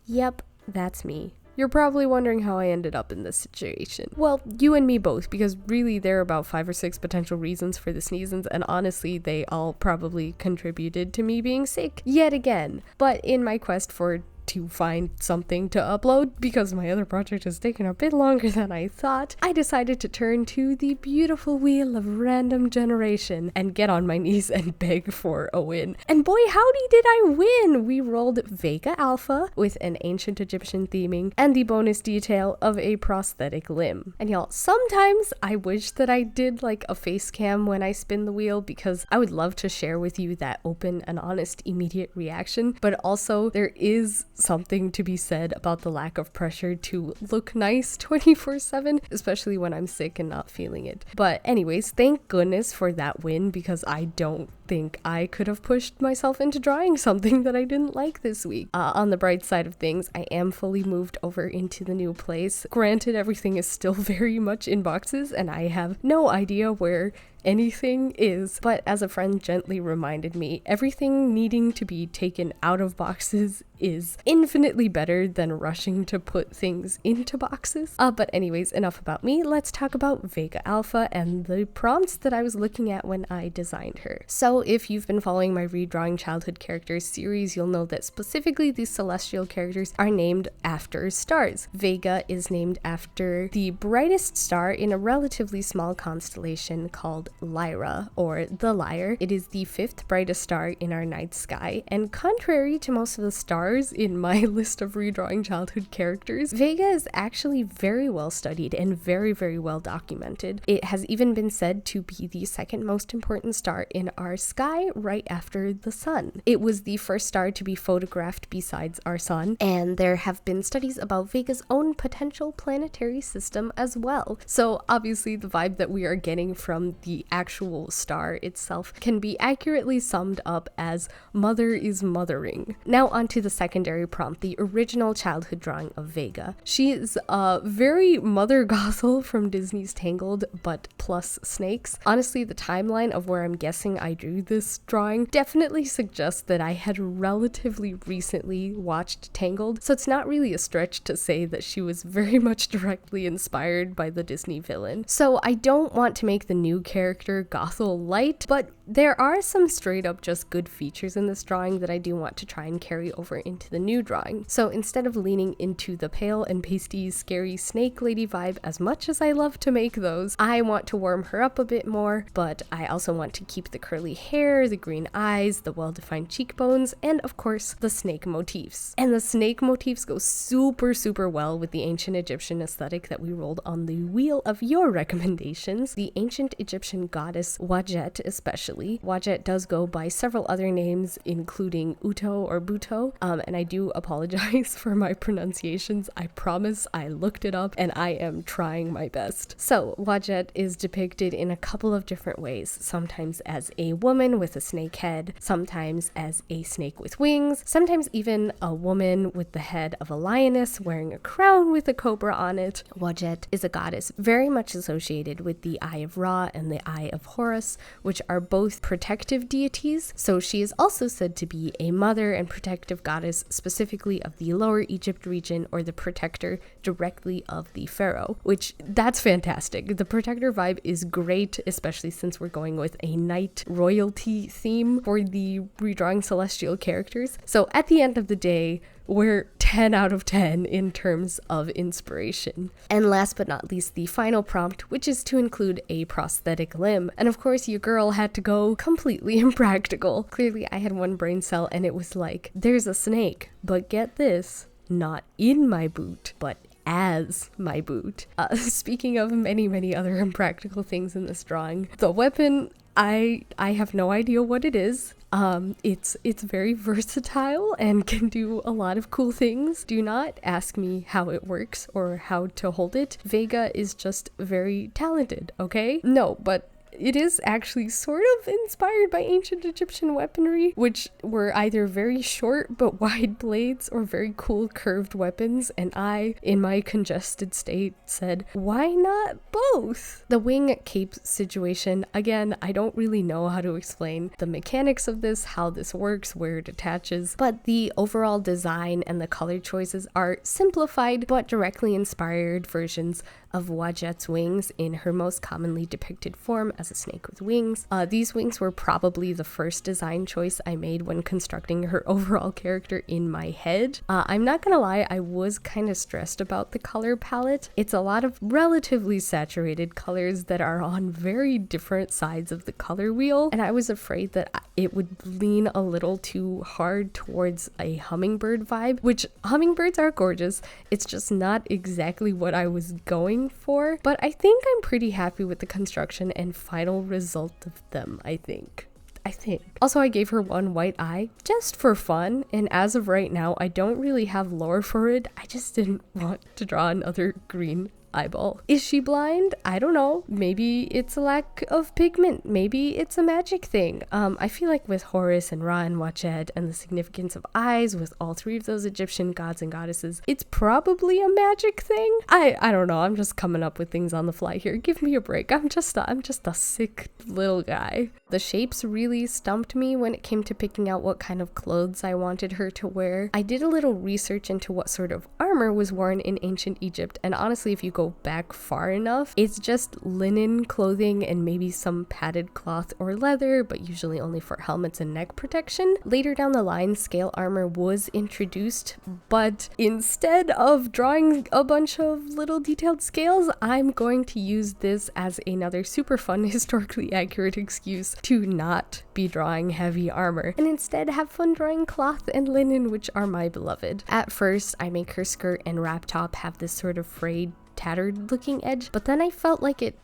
Yep, that's me. You're probably wondering how I ended up in this situation. Well, you and me both, because really there are about 5 or 6 potential reasons for the sneezes, and honestly, they all probably contributed to me being sick yet again. But in my quest to find something to upload, because my other project has taken a bit longer than I thought, I decided to turn to the beautiful wheel of random generation and get on my knees and beg for a win. And boy howdy did I win! We rolled Vega Alpha with an ancient Egyptian theming and the bonus detail of a prosthetic limb. And y'all, sometimes I wish that I did like a face cam when I spin the wheel, because I would love to share with you that open and honest immediate reaction, but also there is something to be said about the lack of pressure to look nice 24/7, especially when I'm sick and not feeling it. But anyways, thank goodness for that win, because I don't think I could have pushed myself into drawing something that I didn't like this week. On the bright side of things, I am fully moved over into the new place. Granted, everything is still very much in boxes and I have no idea where anything is, but as a friend gently reminded me, everything needing to be taken out of boxes is infinitely better than rushing to put things into boxes. But anyways, enough about me. Let's talk about Vega Alpha and the prompts that I was looking at when I designed her. So if you've been following my Redrawing Childhood Characters series, you'll know that specifically these celestial characters are named after stars. Vega is named after the brightest star in a relatively small constellation called Lyra, or the Lyre. It is the 5th brightest star in our night sky, and contrary to most of the stars in my list of Redrawing Childhood Characters, Vega is actually very well studied and very, very well documented. It has even been said to be the 2nd most important star in our sky, right after the sun. It was the first star to be photographed besides our sun, and there have been studies about Vega's own potential planetary system as well. So obviously the vibe that we are getting from the actual star itself can be accurately summed up as mother is mothering. Now onto the secondary prompt, the original childhood drawing of Vega. She is very Mother Gothel from Disney's Tangled, but plus snakes. Honestly, the timeline of where I'm guessing I drew this drawing definitely suggests that I had relatively recently watched Tangled, so it's not really a stretch to say that she was very much directly inspired by the Disney villain. So I don't want to make the new character Gothel light, but there are some straight up just good features in this drawing that I do want to try and carry over into the new drawing. So instead of leaning into the pale and pasty scary snake lady vibe, as much as I love to make those, I want to warm her up a bit more, but I also want to keep the curly hair, the green eyes, the well-defined cheekbones, and of course the snake motifs. And the snake motifs go super well with the ancient Egyptian aesthetic that we rolled on the wheel of your recommendations. The ancient Egyptian goddess Wadjet especially. Wadjet does go by several other names, including Uto or Buto, and I do apologize for my pronunciations. I promise I looked it up and I am trying my best. So Wadjet is depicted in a couple of different ways, sometimes as a woman with a snake head, sometimes as a snake with wings, sometimes even a woman with the head of a lioness wearing a crown with a cobra on it. Wadjet is a goddess very much associated with the Eye of Ra and the Eye of Horus, which are both protective deities. So she is also said to be a mother and protective goddess, specifically of the Lower Egypt region, or the protector directly of the pharaoh, which that's fantastic. The protector vibe is great, especially since we're going with a night royalty theme for the Redrawing celestial characters. So at the end of the day, we're 10 out of 10 in terms of inspiration. And last but not least, the final prompt, which is to include a prosthetic limb. And of course, your girl had to go completely impractical. Clearly, I had one brain cell and it was like, there's a snake, but get this, not in my boot, but as my boot. Speaking of many other impractical things in this drawing, the weapon, I have no idea what it is. It's very versatile and can do a lot of cool things. Do not ask me how it works or how to hold it. Vega is just very talented, okay? No, but it is actually sort of inspired by ancient Egyptian weaponry, which were either very short but wide blades or very cool curved weapons, and I, in my congested state, said, why not both? The wing cape situation, again, I don't really know how to explain the mechanics of this, how this works, where it attaches, but the overall design and the color choices are simplified but directly inspired versions of Wadjet's wings in her most commonly depicted form as a snake with wings. These wings were probably the first design choice I made when constructing her overall character in my head. I'm not gonna lie, I was kind of stressed about the color palette. It's a lot of relatively saturated colors that are on very different sides of the color wheel, and I was afraid that it would lean a little too hard towards a hummingbird vibe, which hummingbirds are gorgeous. It's just not exactly what I was going for, but I think I'm pretty happy with the construction and final result of them, I think. Also, I gave her one white eye just for fun, and as of right now, I don't really have lore for it. I just didn't want to draw another green eyeball. Is she blind? I don't know. Maybe it's a lack of pigment. Maybe it's a magic thing. I feel like with Horus and Ra and Wadjet and the significance of eyes with all three of those Egyptian gods and goddesses, it's probably a magic thing. I don't know. I'm just coming up with things on the fly here. Give me a break. I'm just a sick little guy. The shapes really stumped me when it came to picking out what kind of clothes I wanted her to wear. I did a little research into what sort of armor was worn in ancient Egypt, and honestly, if you go back far enough, it's just linen clothing and maybe some padded cloth or leather, but usually only for helmets and neck protection. Later down the line, scale armor was introduced, but instead of drawing a bunch of little detailed scales, I'm going to use this as another super fun, historically accurate excuse to not be drawing heavy armor and instead have fun drawing cloth and linen, which are my beloved. At first, I make her skirt and wrap top have this sort of frayed, tattered looking edge, but then I felt like it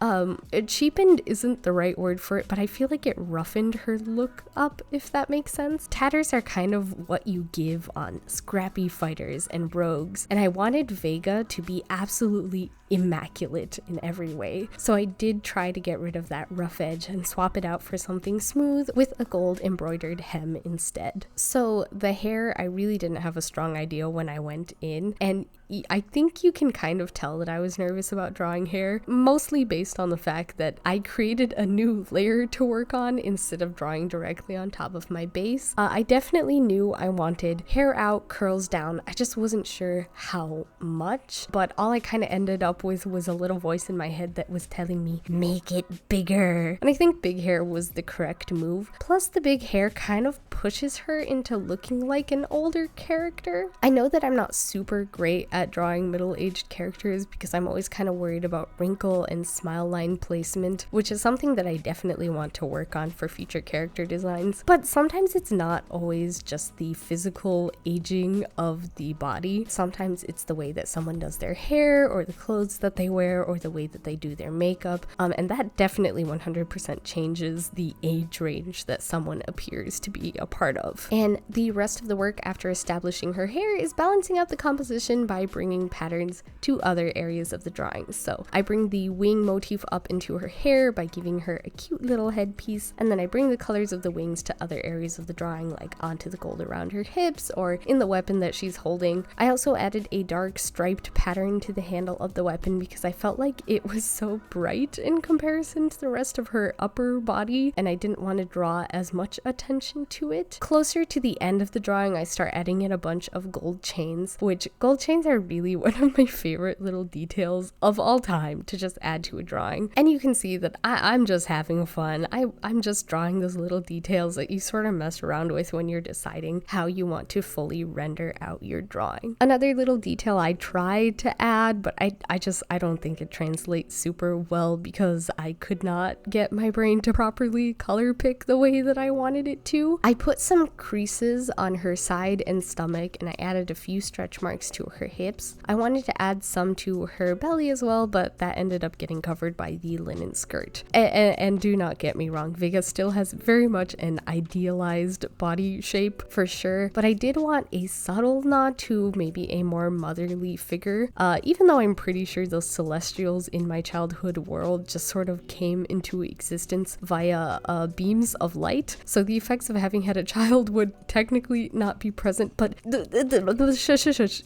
cheapened isn't the right word for it, but I feel like it roughened her look up, if that makes sense. Tatters are kind of what you give on scrappy fighters and rogues, and I wanted Vega to be absolutely immaculate in every way. So I did try to get rid of that rough edge and swap it out for something smooth with a gold embroidered hem instead. So the hair, I really didn't have a strong idea when I went in, and I think you can kind of tell that I was nervous about drawing hair, mostly based on the fact that I created a new layer to work on instead of drawing directly on top of my base. I definitely knew I wanted hair out, curls down. I just wasn't sure how much, but all I kind of ended up with was a little voice in my head that was telling me, make it bigger. And I think big hair was the correct move. Plus, the big hair kind of pushes her into looking like an older character. I know that I'm not super great at drawing middle-aged characters because I'm always kind of worried about wrinkle and smile line placement, which is something that I definitely want to work on for future character designs. But sometimes it's not always just the physical aging of the body. Sometimes it's the way that someone does their hair or the clothes that they wear or the way that they do their makeup. And that definitely 100% changes the age range that someone appears to be a part of. And the rest of the work after establishing her hair is balancing out the composition by bringing patterns to other areas of the drawing. So I bring the wing motif up into her hair by giving her a cute little headpiece, and then I bring the colors of the wings to other areas of the drawing, like onto the gold around her hips or in the weapon that she's holding. I also added a dark striped pattern to the handle of the weapon because I felt like it was so bright in comparison to the rest of her upper body, and I didn't want to draw as much attention to it. Closer to the end of the drawing, I start adding in a bunch of gold chains, which gold chains are really one of my favorite little details of all time to just add to a drawing. And you can see that I'm just having fun. I'm just drawing those little details that you sort of mess around with when you're deciding how you want to fully render out your drawing. Another little detail I tried to add, but I don't think it translates super well because I could not get my brain to properly color pick the way that I wanted it to. I put some creases on her side and stomach, and I added a few stretch marks to her hair hips. I wanted to add some to her belly as well, but that ended up getting covered by the linen skirt. And do not get me wrong, Vega still has very much an idealized body shape for sure, but I did want a subtle nod to maybe a more motherly figure, even though I'm pretty sure those celestials in my childhood world just sort of came into existence via beams of light, so the effects of having had a child would technically not be present, but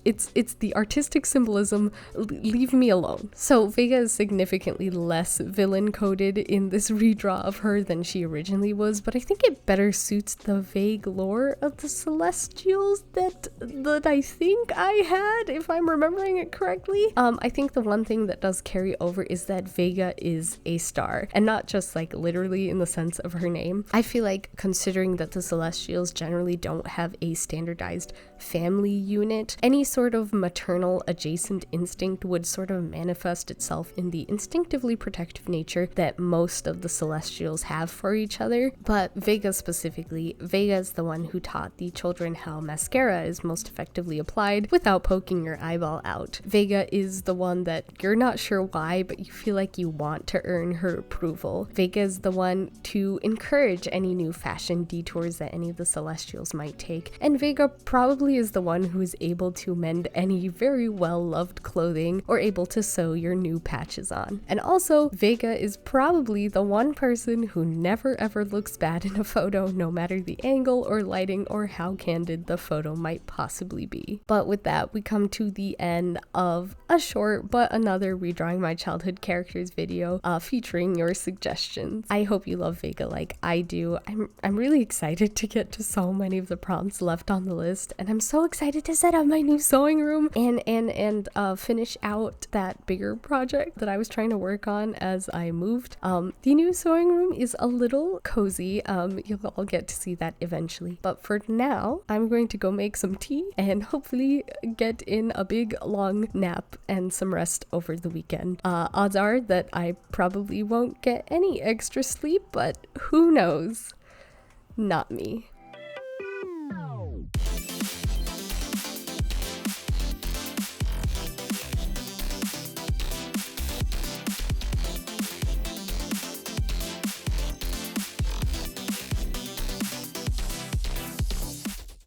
it's the artistic symbolism. Leave me alone. So Vega is significantly less villain coded in this redraw of her than she originally was, but I think it better suits the vague lore of the celestials that I think I had, if I'm remembering it correctly. I think the one thing that does carry over is that Vega is a star, and not just like literally in the sense of her name. I feel like, considering that the celestials generally don't have a standardized family unit, any sort of maternal adjacent instinct would sort of manifest itself in the instinctively protective nature that most of the celestials have for each other. But Vega specifically, Vega is the one who taught the children how mascara is most effectively applied without poking your eyeball out. Vega is the one that you're not sure why, but you feel like you want to earn her approval. Vega is the one to encourage any new fashion detours that any of the celestials might take, and Vega probably is the one who is able to mend any very well-loved clothing or able to sew your new patches on. And also, Vega is probably the one person who never ever looks bad in a photo, no matter the angle or lighting or how candid the photo might possibly be. But with that, we come to the end of a short but another Redrawing My Childhood Characters video featuring your suggestions. I hope you love Vega like I do. I'm really excited to get to so many of the prompts left on the list, and I'm so excited to set up my new sewing room and finish out that bigger project that I was trying to work on as I moved. The new sewing room is a little cozy. You'll all get to see that eventually. But for now, I'm going to go make some tea and hopefully get in a big long nap and some rest over the weekend. Odds are that I probably won't get any extra sleep, but who knows? Not me.